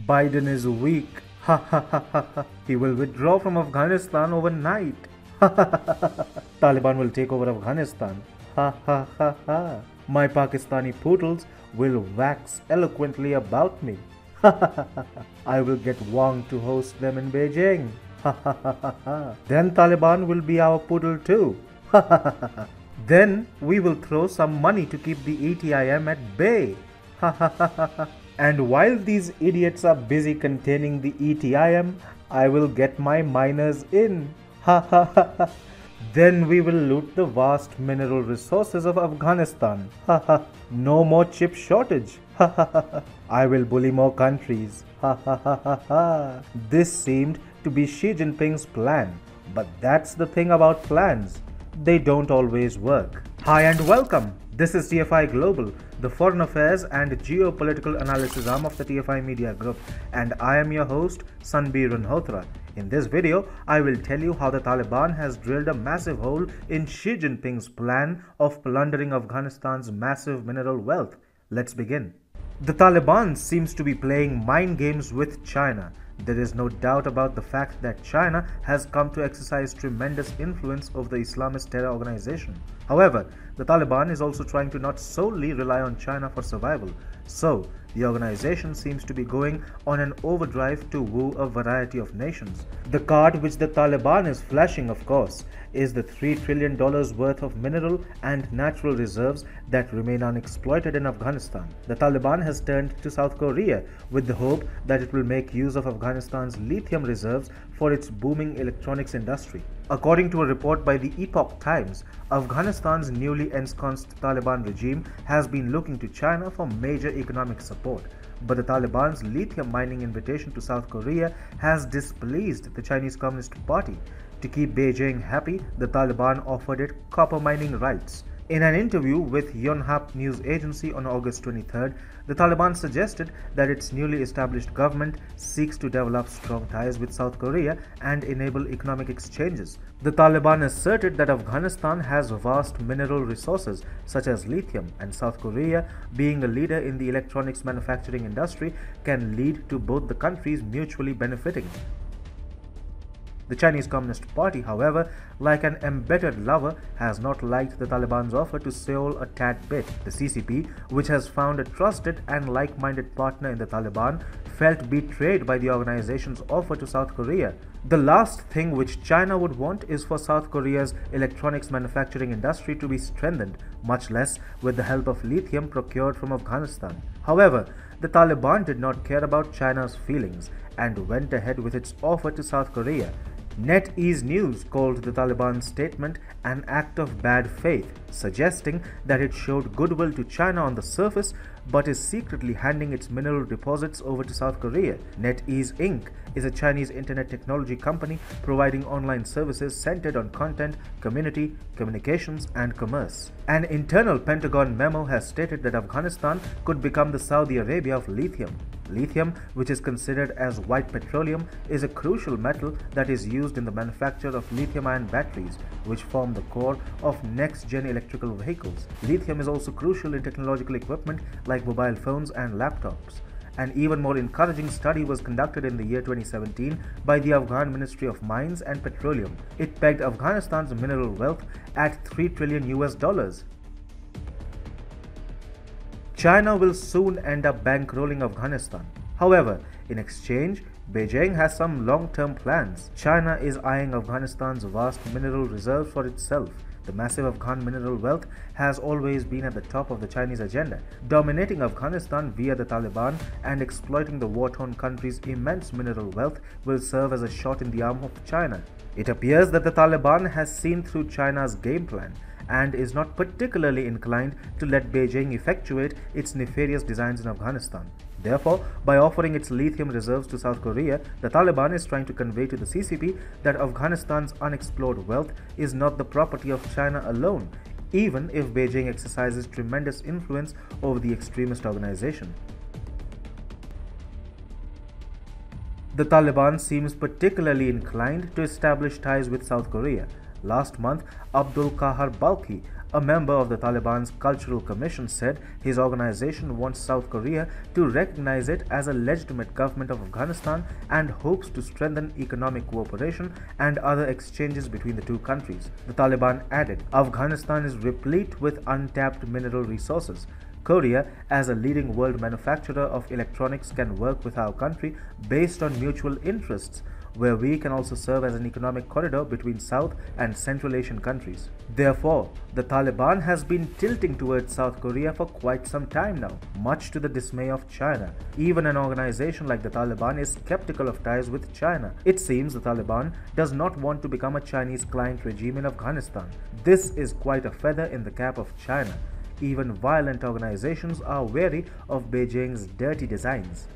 Biden is weak. Ha ha ha ha ha. He will withdraw from Afghanistan overnight. Ha ha ha ha ha. Taliban will take over Afghanistan. Ha ha ha ha. My Pakistani poodles will wax eloquently about me. Ha ha ha ha. I will get Wang to host them in Beijing. Ha ha ha ha ha. Then Taliban will be our poodle too. Ha ha ha ha ha. Then we will throw some money to keep the ETIM at bay. Ha ha ha ha ha. And while these idiots are busy containing the ETIM, I will get my miners in. Ha ha ha ha. Then we will loot the vast mineral resources of Afghanistan. Ha ha. No more chip shortage. Ha ha ha ha. I will bully more countries. Ha ha ha ha ha. This seemed to be Xi Jinping's plan. But that's the thing about plans. They don't always work. Hi and welcome. This is TFI Global, the foreign affairs and geopolitical analysis arm of the TFI Media Group, and I am your host, Sanbir Ranhotra. In this video, I will tell you how the Taliban has drilled a massive hole in Xi Jinping's plan of plundering Afghanistan's massive mineral wealth. Let's begin. The Taliban seems to be playing mind games with China. There is no doubt about the fact that China has come to exercise tremendous influence over the Islamist terror organization. However, the Taliban is also trying to not solely rely on China for survival. So, the organization seems to be going on an overdrive to woo a variety of nations. The card which the Taliban is flashing, of course, is the $3 trillion worth of mineral and natural reserves that remain unexploited in Afghanistan. The Taliban has turned to South Korea with the hope that it will make use of Afghanistan's lithium reserves for its booming electronics industry. According to a report by the Epoch Times, Afghanistan's newly ensconced Taliban regime has been looking to China for major economic support. But the Taliban's lithium mining invitation to South Korea has displeased the Chinese Communist Party. To keep Beijing happy, the Taliban offered it copper mining rights. In an interview with Yonhap news agency on August 23rd, the Taliban suggested that its newly established government seeks to develop strong ties with South Korea and enable economic exchanges. The Taliban asserted that Afghanistan has vast mineral resources such as lithium, and South Korea, being a leader in the electronics manufacturing industry, can lead to both the countries mutually benefiting. The Chinese Communist Party, however, like an embittered lover, has not liked the Taliban's offer to Seoul a tad bit. The CCP, which has found a trusted and like-minded partner in the Taliban, felt betrayed by the organization's offer to South Korea. The last thing which China would want is for South Korea's electronics manufacturing industry to be strengthened, much less with the help of lithium procured from Afghanistan. However, the Taliban did not care about China's feelings and went ahead with its offer to South Korea. NetEase News called the Taliban statement an act of bad faith, suggesting that it showed goodwill to China on the surface but is secretly handing its mineral deposits over to South Korea. NetEase Inc. is a Chinese internet technology company providing online services centered on content, community, communications, and commerce. An internal Pentagon memo has stated that Afghanistan could become the Saudi Arabia of lithium. Lithium, which is considered as white petroleum, is a crucial metal that is used in the manufacture of lithium-ion batteries, which form the core of next-gen electrical vehicles. Lithium is also crucial in technological equipment like mobile phones and laptops. An even more encouraging study was conducted in the year 2017 by the Afghan Ministry of Mines and Petroleum. It pegged Afghanistan's mineral wealth at $3 trillion. China will soon end up bankrolling Afghanistan. However, in exchange, Beijing has some long-term plans. China is eyeing Afghanistan's vast mineral reserves for itself. The massive Afghan mineral wealth has always been at the top of the Chinese agenda. Dominating Afghanistan via the Taliban and exploiting the war-torn country's immense mineral wealth will serve as a shot in the arm of China. It appears that the Taliban has seen through China's game plan and is not particularly inclined to let Beijing effectuate its nefarious designs in Afghanistan. Therefore, by offering its lithium reserves to South Korea, the Taliban is trying to convey to the CCP that Afghanistan's unexplored wealth is not the property of China alone, even if Beijing exercises tremendous influence over the extremist organization. The Taliban seems particularly inclined to establish ties with South Korea. Last month, Abdul Kahar Balkhi, A member of the Taliban's Cultural Commission said his organization wants South Korea to recognize it as a legitimate government of Afghanistan and hopes to strengthen economic cooperation and other exchanges between the two countries. The Taliban added, Afghanistan is replete with untapped mineral resources. Korea, as a leading world manufacturer of electronics, can work with our country based on mutual interests, where we can also serve as an economic corridor between South and Central Asian countries. Therefore, the Taliban has been tilting towards South Korea for quite some time now, much to the dismay of China. Even an organization like the Taliban is skeptical of ties with China. It seems the Taliban does not want to become a Chinese client regime in Afghanistan. This is quite a feather in the cap of China. Even violent organizations are wary of Beijing's dirty designs.